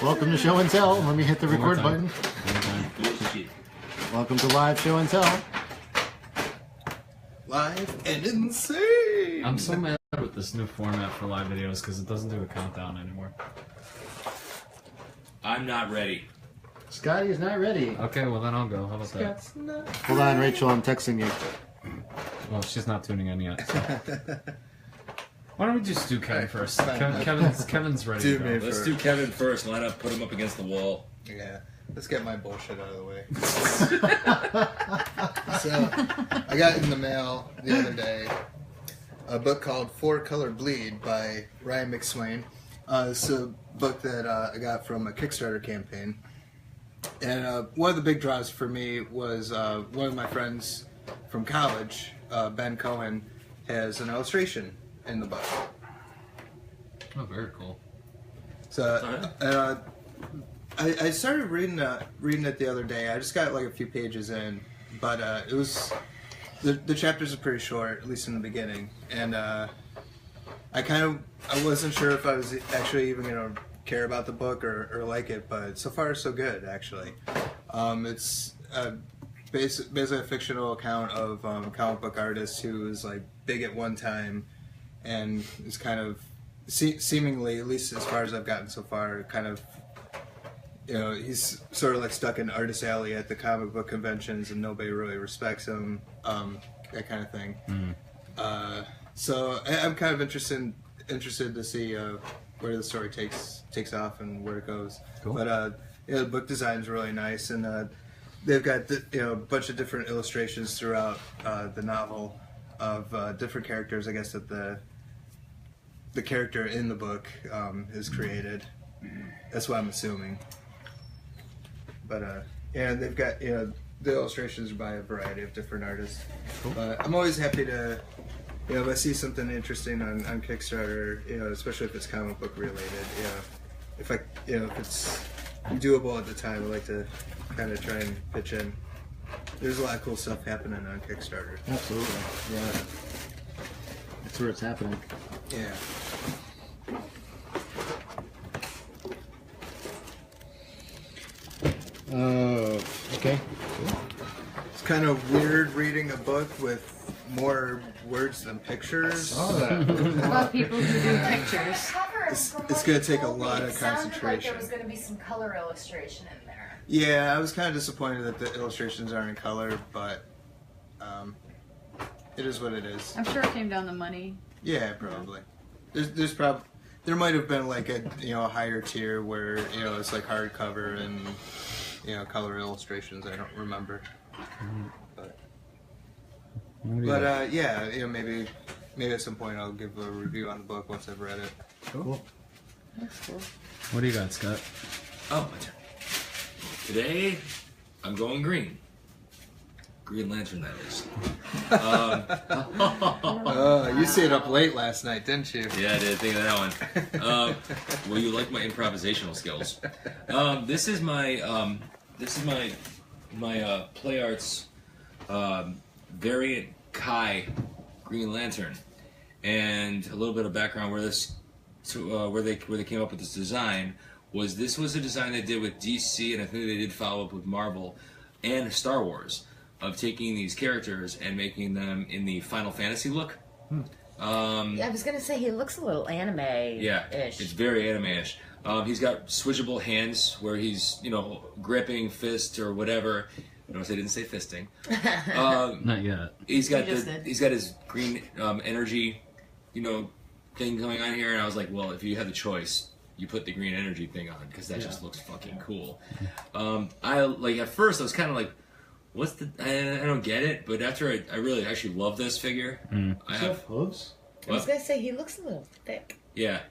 Welcome to Show and Tell. Let me hit the record button. Welcome to Live Show and Tell. Live and insane! I'm so mad with this new format for live videos because it doesn't do a countdown anymore. I'm not ready. Scotty is not ready. Okay, well then I'll go. How about that? Hold on, Rachel, I'm texting you. Well, she's not tuning in yet. So. Why don't we just do Kevin first? Fine. Kevin's ready Do to me go. Let's do Kevin first. Line up, put him up against the wall. Yeah, let's get my bullshit out of the way. So, I got in the mail the other day a book called Four Color Bleed by Ryan McSwain. It's a book that I got from a Kickstarter campaign. And one of the big draws for me was one of my friends from college, Ben Cohen, has an illustration in the book. Oh, very cool. So, I started reading it the other day. I just got like a few pages in, but it was the chapters are pretty short, at least in the beginning, and I wasn't sure if I was actually even gonna care about the book or like it, but so far so good actually. It's basically a fictional account of a comic book artist who was like big at one time and is kind of seemingly, at least as far as I've gotten so far, kind of, you know, he's sort of like stuck in artist alley at the comic book conventions and nobody really respects him, that kind of thing. So I'm kind of interested to see where the story takes off and where it goes. Cool. But the book design is really nice, and they've got a bunch of different illustrations throughout the novel of different characters. I guess that the character in the book is created. That's what I'm assuming. But and they've got the illustrations are by a variety of different artists. Cool. But I'm always happy to if I see something interesting on Kickstarter, especially if it's comic book related. If it's doable at the time, I like to kind of try and pitch in. There's a lot of cool stuff happening on Kickstarter. Absolutely. Yeah. That's where it's happening. Yeah. Okay. It's kind of weird reading a book with more words than pictures. About people who do pictures. It's going to take a lot of It sounded like concentration. there was going to be some color illustration in there. Yeah, I was kind of disappointed that the illustrations aren't in color, but it is what it is. I'm sure it came down to money. Yeah, probably. There might have been like a higher tier where it's like hardcover and color illustrations. I don't remember. But yeah, maybe at some point I'll give a review on the book once I've read it. Cool. That's cool. What do you got, Scott? Oh, my turn. Today, I'm going green. Green Lantern, that is. You stayed up late last night, didn't you? Yeah, I did think of that one. Well, you like my improvisational skills. This is my Play Arts variant Kai Green Lantern, and a little bit of background where they came up with this design was a design they did with DC, and I think they did follow up with Marvel and Star Wars, of taking these characters and making them in the Final Fantasy look. Yeah, I was gonna say he looks a little anime-ish. Yeah, it's very anime-ish. He's got switchable hands where he's, gripping fist or whatever. Notice I didn't say fisting. Not yet. He's got his green energy, thing going on here, and I was like, well, if you had the choice, you put the green energy thing on because that just looks fucking cool. At first I was kind of like, I don't get it, but after I really actually love this figure. I have hooves. I was gonna say he looks a little thick. Yeah.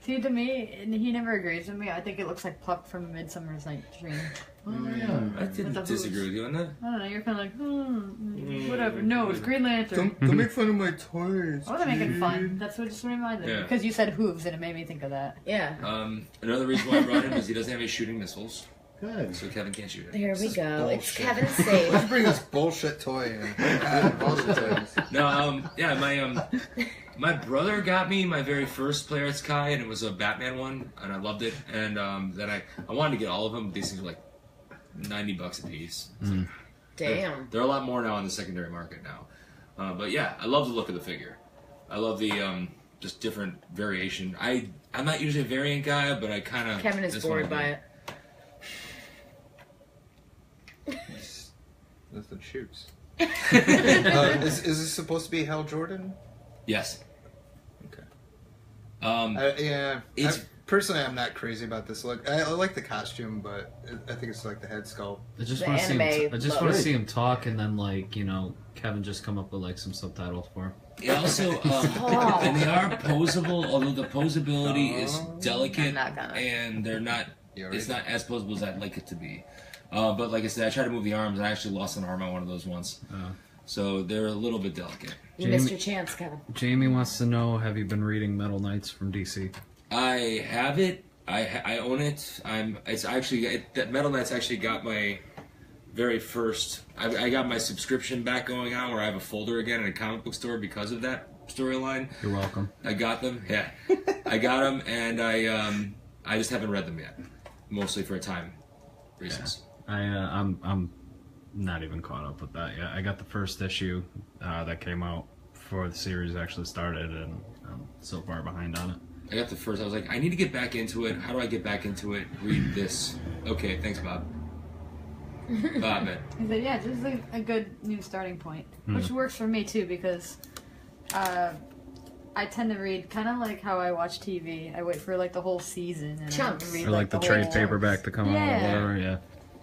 See, to me, and he never agrees with me, I think it looks like Puck from Midsummer's Night's Dream. Oh, yeah. I didn't disagree with you on that. I don't know, you're kind of like, whatever. No, it's Green Lantern. Don't make fun of my toys. I wasn't making fun. That's what just reminded me. Because you said hooves, and it made me think of that. Yeah. Another reason why I brought him is he doesn't have any shooting missiles. Good. So Kevin can't shoot it. There we go. It's bullshit. Kevin's safe. Let's bring this bullshit toy in. No, yeah, my My brother got me my very first Polaris Kai, and it was a Batman one, and I loved it. And then I wanted to get all of them. But these things were like $90 a piece. Damn. They're a lot more now on the secondary market now. But yeah, I love the look of the figure. I love the just different variation. I'm not usually a variant guy, but I kind of. Kevin is bored by it. Nothing shoots. Is this supposed to be Hal Jordan? Yes. Okay. It's personally, I'm not crazy about this look. I like the costume, but I think it's like the head sculpt. I just The want to see him. anime I just look. want to see him talk, and then Kevin just come up with like some subtitles for him. It also, and they are posable, although the posability is delicate, I'm not gonna. and they're not. You It's already- not as posable as I'd like it to be. But like I said, I tried to move the arms, and I actually lost an arm on one of those once. So they're a little bit delicate. You missed your chance, Kevin. Jamie wants to know: have you been reading Metal Knights from DC? I have it. I own it. That Metal Knights actually got my very first. I got my subscription back going on, where I have a folder again in a comic book store because of that storyline. You're welcome. I got them. Yeah, I got them, and I just haven't read them yet, mostly for time reasons. I'm not even caught up with that yet. I got the first issue that came out before the series actually started, and I'm so far behind on it. I got the first. I was like, I need to get back into it. How do I get back into it? Read this. Okay, thanks, Bob. Bob, man. He said, yeah, this is a good new starting point, which works for me too because I tend to read kind of like how I watch TV. I wait for like the whole season and Chunks. read Or like the whole- trade paperback to come out or Yeah. whatever. Yeah.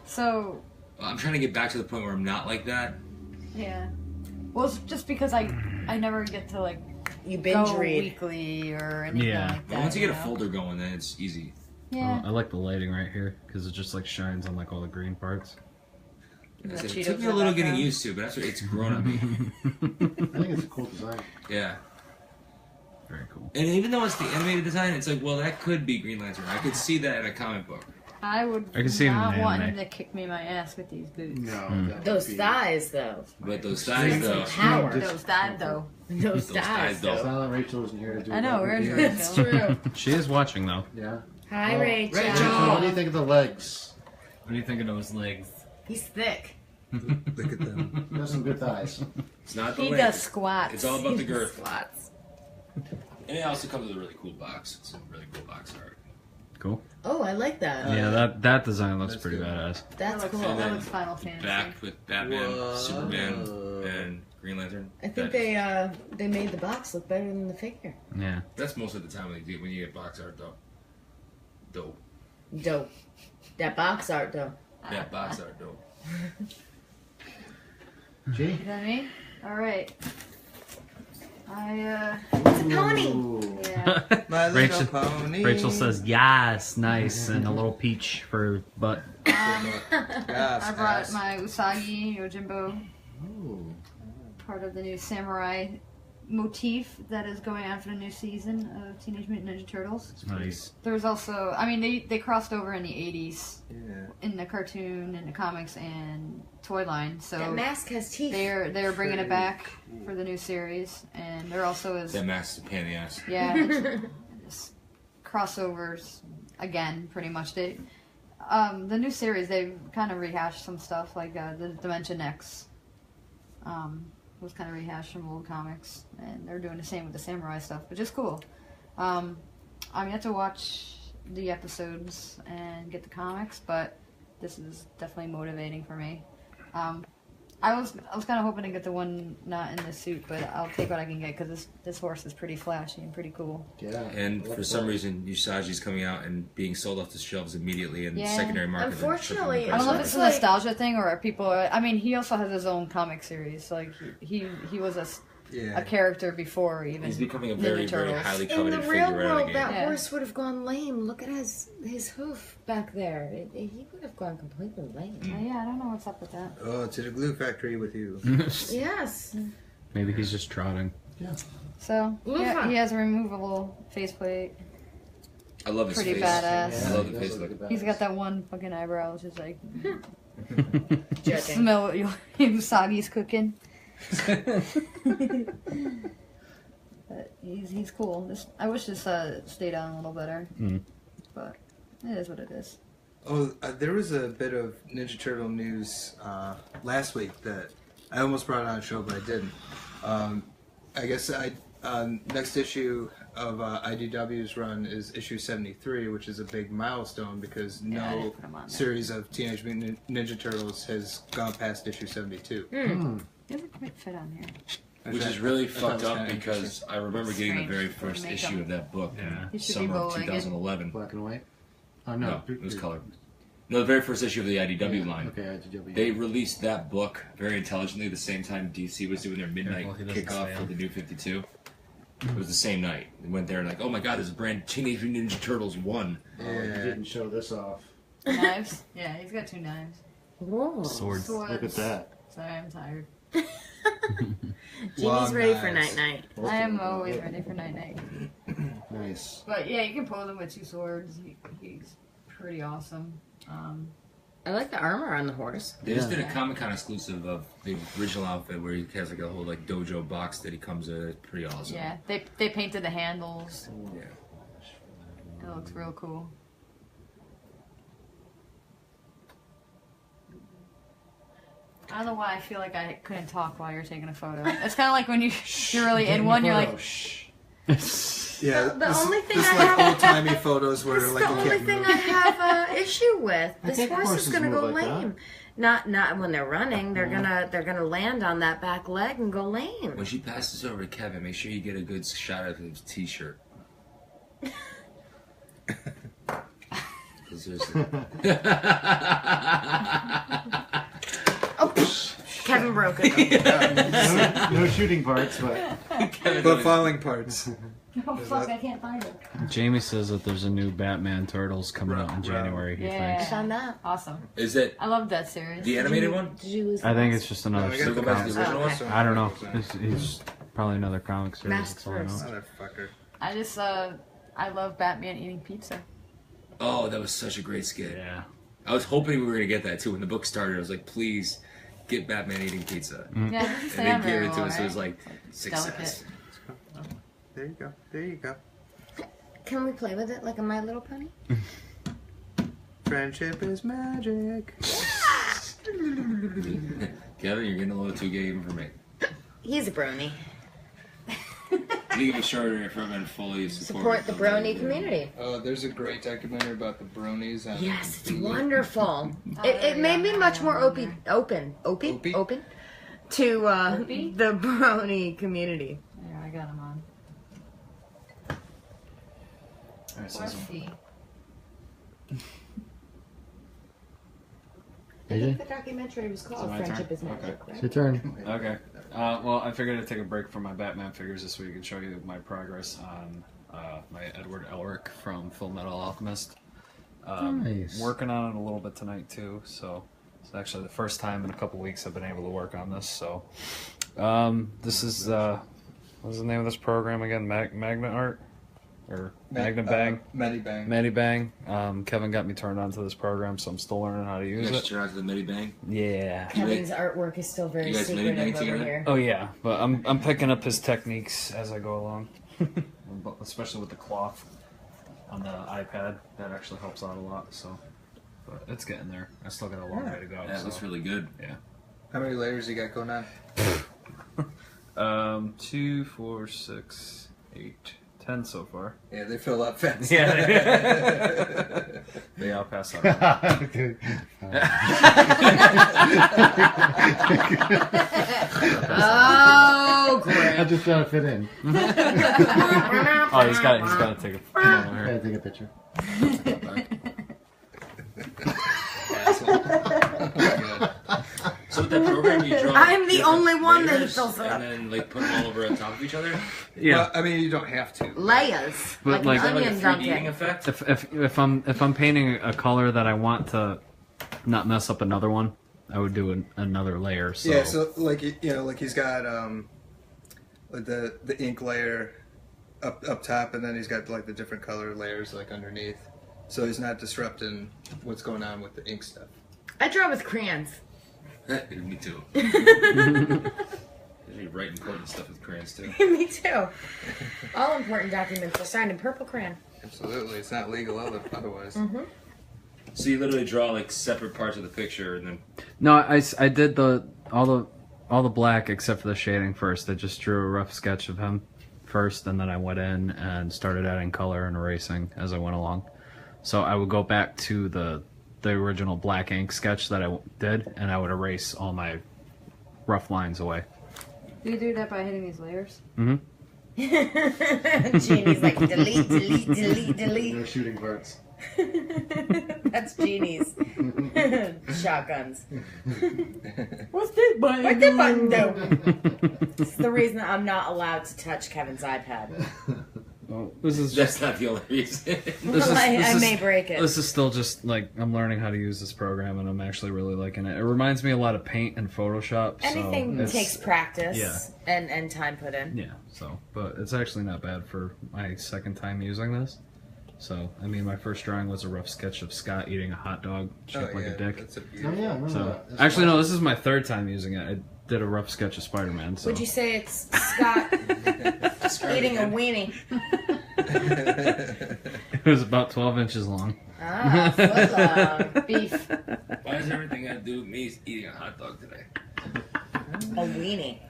So I'm trying to get back to the point where I'm not like that. yeah, well, it's just because I never get to like You binge go read. weekly or anything Yeah. like But that. once you get a know? folder going, then it's easy. Yeah. I like the lighting right here because it just like shines on like all the green parts. Like I The said, it Cheetos took me in a the little getting background. used to, but after it's grown on me. I think it's a cool design. Yeah. Very cool. And even though it's the animated design, it's like, well, that could be Green Lantern. I could see that in a comic book. I would I can see him in not the want him anime. to kick me in my ass with these boots. No. that would Those be- thighs, though. But those thighs, though. Power. Those died though. Those Those thighs, thighs, though. though. Silent Rachel isn't here to do I know, that where's review. Rachel? It's true. She is watching though. Yeah. Hi, Oh, Rachel. Rachel. What do you think of the legs? What do you think of those legs? He's thick. Look at them. He has some good thighs. It's not the He length. does squats. It's all about the girth. Squats. And it also comes with a really cool box. It's a really cool box art. Cool. Oh, I like that. Yeah, that design looks that's pretty good. badass. That's cool. And That then looks Final Fantasy. Backed with Batman, Whoa. Superman, and Green Lantern. I think they made the box look better than the figure. Yeah. That's most of the time when you get box art, though. Dope. Dope. That box art, though. Yeah, box art, dope. G? Is that me? Alright. It's a pony. Ooh. Yeah. My little Rachel- pony. Rachel says yes, nice, and a little peach for butt. Yes, I brought ass. my Usagi Yojimbo, Ooh. part of the new samurai motif that is going on for the new season of Teenage Mutant Ninja Turtles. Nice. There's also, I mean, they crossed over in the 80s Yeah. in the cartoon, in the comics, and toy line. So That mask has teeth. they're bringing it back for the new series, and there also is That mask's a pain in the ass. yeah it's crossovers again, pretty much. The new series they've kind of rehashed some stuff like the Dimension X was kind of rehashed from old comics, and they're doing the same with the samurai stuff, which is cool. I mean, you have to watch the episodes and get the comics, but this is definitely motivating for me. I was kind of hoping to get the one not in the suit, but I'll take what I can get because this horse is pretty flashy and pretty cool. Yeah. And I like for some that. reason, Usagi's coming out and being sold off the shelves immediately in the Yeah. secondary market. Unfortunately, I don't know if Looks it's a like- nostalgia thing or are people. I mean, he also has his own comic series. Like he was a Yeah. character before even. He's becoming a Ninja very, very Turtles. highly In the coveted real figure out of the world, game. that Yeah. horse would have gone lame. Look at his hoof back there. He would have gone completely lame. Yeah, I don't know what's up with that. Oh, to the glue factory with you. Yes. Maybe he's just trotting. Yeah. So yeah, Lufa. he has a removable faceplate. I love his Pretty face. badass. I love he the does face look look. badass. He's got that one fucking eyebrow, which is like Judging. smell what Usagi's cooking. But he's cool. I wish this stayed on a little better. But it is what it is. Oh, there was a bit of Ninja Turtle news last week that I almost brought on a show, but I didn't. I guess next issue of IDW's run is issue 73, which is a big milestone because no series of Teenage Mutant Ninja Turtles has gone past issue 72. It doesn't quite fit on here. Which is really fucked up because I remember getting the very Strange. first issue of that book in It should be summer of bow-legged. 2011. Black and white? Oh, No, it was colored. No, the very first issue of the IDW line. Okay, IDW. They released that book very intelligently the same time DC was doing their midnight well, he doesn't kickoff say for it. the New 52. It was the same night. They went there and like, oh my god, there's a brand Teenage Mutant Ninja Turtles 1. Oh, you didn't show this off. Knives? Yeah, he's got 2 knives. Whoa. Swords. Look at that. Sorry, I'm tired. Jeannie's Long ready for knives. night-night. I am always ready for night-night. Nice. But yeah, you can pull him with 2 swords. He's pretty awesome. I like the armor on the horse. They just did a Comic-Con exclusive of the original outfit where he has like a whole like dojo box that he comes in. It's pretty awesome. Yeah, they painted the handles. Yeah. It looks real cool. I don't know why I feel like I couldn't talk while you're taking a photo. It's kind of like when you're really in one, you're like, Yeah, The only thing this I like have- old timey photos where This is like the you only can't thing move. I have an issue with. I This think horse is horses gonna move go like that. lame. Not when they're running. They're gonna land on that back leg and go lame. When she passes over to Kevin, make sure you get a good shot of his t-shirt. 'Cause there's- Kevin broke it. No shooting parts, but But falling parts. oh fuck, I can't find it. Jamie says that there's a new Batman Turtles coming out in January. He Yeah. thinks. On that. Awesome. Is it I love that series. the animated one? Did you lose? I the think last it's just No, another we gotta go sitcom. back to the original Oh, one. okay. I don't know. He's probably another comic series. Masks that's all I know. first. Motherfucker. I just I love Batman eating pizza. Oh, that was such a great skit. Yeah. I was hoping we were gonna get that too. When the book started, I was like, please get Batman eating pizza. Yeah, it doesn't And stay they on gave very it to well, us, so it was right? like success. There you go. There you go. Can we play with it like a My Little Pony? Friendship is magic. Kevin, you're getting a little too gay even for me. He's a brony. You can be sure from and fully Support the brony community. Oh, there's a great documentary about the bronies. On Yes, it's Hulu. wonderful. It yeah, made me yeah, much yeah, more yeah. open Opie? to Opie? the brony community. Yeah, I got him on. Alright, so Let's see. I think the documentary was called my Friendship turn? is Magic, Okay. right? it's your turn. Okay. Well, I figured I'd take a break from my Batman figures this week and show you my progress on my Edward Elric from Full Metal Alchemist. Nice. Working on it a little bit tonight too, so it's actually the first time in a couple weeks I've been able to work on this. So this is what's the name of this program again? Magna Art or Magna Bang? Medibang. Medibang. Kevin got me turned on to this program, so I'm still learning how to You use guys it. turn out to the Medibang? Yeah. Kevin's artwork is still very You guys secretive mini-bang over together? here. Oh yeah, but I'm picking up his techniques as I go along, especially with the cloth on the iPad. That actually helps out a lot. So, but it's getting there. I still got a long way to go. That so. looks really good. Yeah. How many layers you got going on? 2, 4, 6, 8, 10 so far. Yeah, they fill up fast. Yeah. They all pass out. Oh, great. I just trying to fit in. Oh, he's got to take a photo Gotta here. take a picture. So with that program, you draw. I'm the different only one that he layers fills it up. and then like put them all over on top of each other. Yeah. Well, I mean, you don't have to. Layers. But like like- an Like a onion 3D eating dunking. effect. If I'm painting a color that I want to not mess up another one, I would do another layer. So. Yeah, so like like he's got like the ink layer up top, and then he's got like the different color layers like underneath. So he's not disrupting what's going on with the ink stuff. I draw with crayons. Me too. usually write important stuff with crayons too. Me too. All important documents are signed in purple crayon. Absolutely, it's not legal otherwise. So you literally draw like separate parts of the picture and then. No, I did all the black except for the shading first. I just drew a rough sketch of him first, and then I went in and started adding color and erasing as I went along. So I would go back to the original black ink sketch that I did, and I would erase all my rough lines away. Do you do that by hitting these layers? Mm-hmm. Jeannie's like, delete, delete, delete, delete. They're shooting parts. That's Jeannie's. Shotguns. What's this button? What's that button do? It's the reason I'm not allowed to touch Kevin's iPad. Well, this is That's not the only reason. I may break it. This is still just like I'm learning how to use this program, and I'm actually really liking it. It reminds me a lot of Paint and Photoshop. Anything so takes practice yeah. and time put in. Yeah, so but it's actually not bad for my second time using this. So I mean, my first drawing was a rough sketch of Scott eating a hot dog shaped like a dick. That's a Oh beautiful. yeah, I remember So that. That's actually, right. no, this is my third time using it. I did a rough sketch of Spider-Man. So Would you say it's Scott eating a weenie? it was about 12 inches long. Ah, foot long. Beef. Why does everything got to do with me eating a hot dog today? A weenie.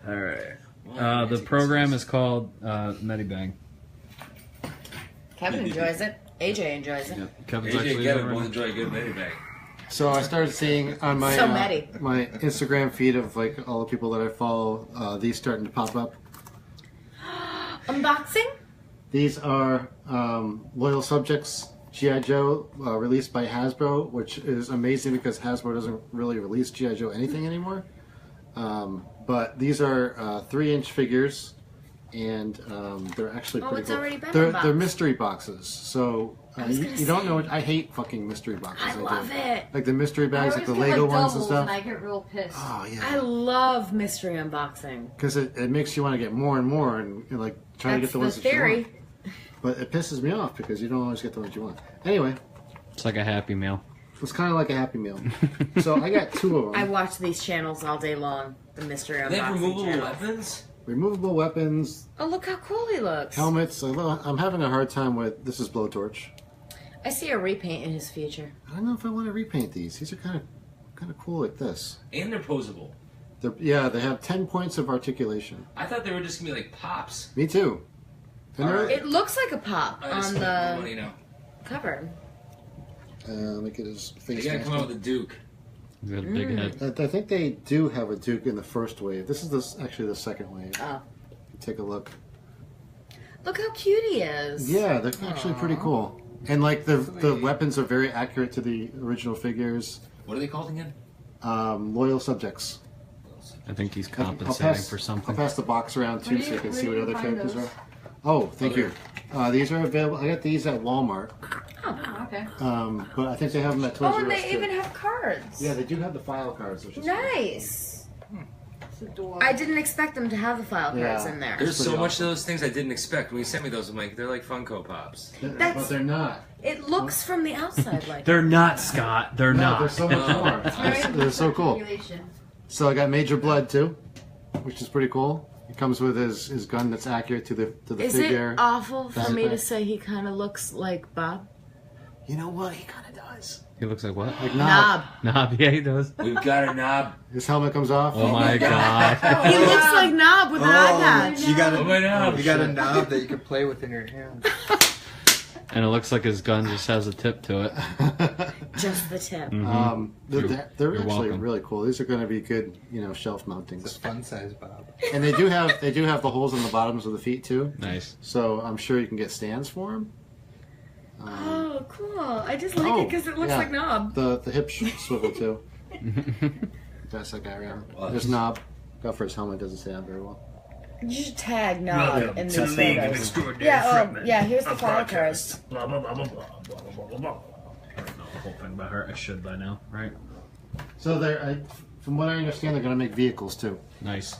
All right. The program is called Medibang. Kevin enjoys it. AJ enjoys it. Yeah, Kevin's AJ actually and using it Kevin right both now. enjoy a good mini bag. So I started seeing on my So many. my Instagram feed of like all the people that I follow, these starting to pop up. Unboxing? These are Loyal Subjects G.I. Joe released by Hasbro, which is amazing because Hasbro doesn't really release G.I. Joe anything anymore. But these are 3-inch figures, and they're actually Oh, pretty it's cool. already been They're unboxed. mystery boxes, so was you gonna don't say. know. I hate fucking mystery boxes. I do. love it. Like the mystery I bags, always like the get Lego like ones and doubles stuff. and I get real pissed. Oh yeah. I love mystery unboxing. Because it makes you want to get more and more and like try to That's get the ones the that you theory. want. But it pisses me off because you don't always get the ones you want. Anyway, It's like a Happy Meal. it's kind of like a Happy Meal. So I got 2 of them. I watch these channels all day long. The mystery They have unboxing removable channel. weapons? Removable weapons, Oh, look how cool he looks. helmets. I'm having a hard time with this is Blowtorch. I see a repaint in his future. I don't know if I want to repaint these. These are kind of cool like this. And they're posable. They have 10 points of articulation. I thought they were just going to be like pops. Me too. And All they're- right. It looks like a pop I just on spent the money now. cover. let me get his They face. got to come out with a Duke. He's got a big head. I think they do have a Duke in the first wave. This is actually the second wave. Oh. Take a look. Look how cute he is. Yeah, they're actually pretty cool. And like the weapons are very accurate to the original figures. What are they called again? Loyal Subjects. I think he's I'll compensating for I'll something. pass the box around too, Where do so you you- can where see do what you other find characters those? are. Oh, thank you. These are available. I got these at Walmart, Oh, okay. but I think they have them at Toys Oh, R and Us they too. even have cards. Yeah, they do have the file cards, which is cool. Nice. It's adorable. I didn't expect them to have the file cards Yeah. in there. There's so pretty much awesome. of those things I didn't expect. When you sent me those, I'm like, they're like Funko Pops. That's- But they're not. It looks from the outside like They're not, Scott. They're No, not. they're so much more. They're so cool. Regulation. So I got Major Blood too, which is pretty cool. It comes with his gun that's accurate to the Is figure. it awful for Does it me to back? say he kind of looks like Bob? You know what? He kind of does. He looks like what? Like Knob. Knob. Yeah, he does. We've got a knob. His helmet comes off. Oh my god. He looks like Knob with an eye patch. You got Oh my a knob. you got a knob that you can play with in your hand. And it looks like his gun just has a tip to it. Just the tip. They're You're actually welcome. really cool. These are going to be good, shelf It's a mountings. fun size Bob. And they do have the holes in the bottoms of the feet too. Nice. So I'm sure you can get stands for them. Oh, cool. I just like Oh, it because it looks yeah. like Knob. The hip swivel too. Pass that guy around. There's Knob. Go for his helmet. Doesn't say that very well. You should tag Knob in these photos. Yeah, yeah, here's the file cards. Blah, blah, blah, blah, blah, blah, blah, blah, blah. I don't know the whole thing about her. I should by now, right? So from what I understand, they're going to make vehicles too. Nice.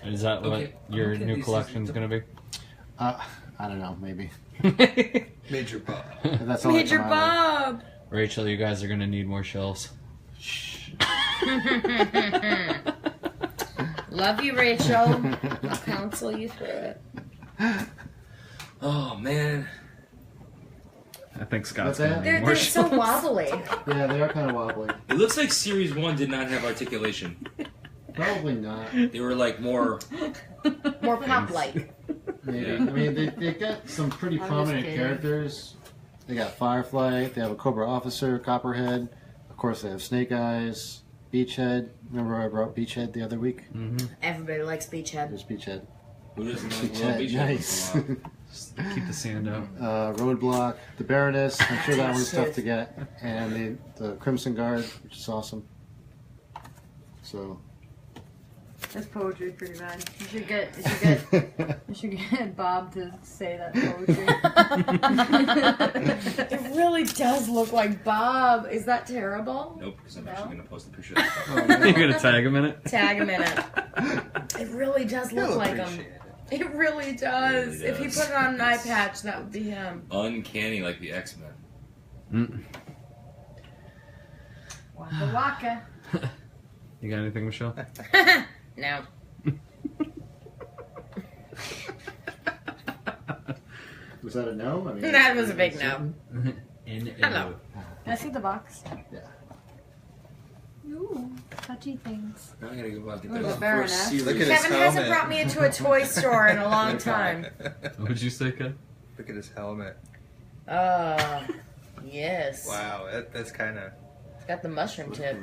Is that what Okay. your Okay, new these collection's is- going to I don't know, maybe. be? Major Bob. That's all they Major come out with. Bob. Rachel, you guys are going to need more shelves. Love you, Rachel. I'll counsel you through it. Oh man. I think Scott's What's that? gonna need They're more so shows. wobbly. Yeah, they are kind of wobbly. It looks like Series 1 did not have articulation. Probably not. They were like more. More pop-like. Maybe. Yeah. I mean, they got some pretty I'm prominent just kidding. characters. They got Firefly. They have a Cobra Officer, Copperhead. Of course, they have Snake Eyes, Beachhead. Remember I brought Beachhead the other week? Everybody likes Beachhead. There's Beachhead. Who doesn't like Beachhead, Beach nice. Just keep the sand out. Roadblock, the Baroness. I'm sure that one's tough Yes. to get. And the Crimson Guard, which is awesome. So. This poetry is pretty bad. You should get Bob to say that poetry. It really does look like Bob. Is that terrible? Nope, because I'm No? actually going to post a picture of that. You're gonna tag him in it? Tag him in it. It really does look You'll like him. appreciate it. It really does. It really If he does. put it on an eye patch, that would be him. Uncanny like the X-Men. Waka waka. You got anything, Michelle? No. Was that a no? I mean, That was a big no. Hello. Can I see the box? Yeah. Ooh, touchy things. Now I gotta go out and Look get at that Baroness. first series. Look at his Kevin hasn't helmet. brought me into a toy store in a long time. What did you say, Ken? Look at his helmet. Yes. Wow, that's kind of. It's got the mushroom tip.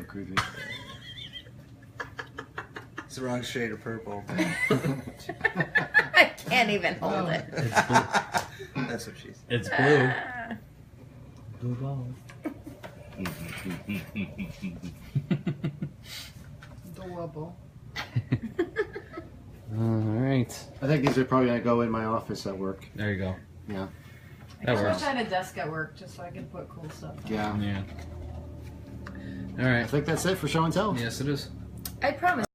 It's the wrong shade of purple. I can't even hold it. It's blue. That's what she said. It's blue. Blue ball. Adorable. Alright. I think these are probably going to go in my office at work. There you go. Yeah. That I works. wish I had a desk at work just so I could put cool stuff on. Yeah. Yeah. I Alright. think that's it for show and tell. Yes, it is. I promise.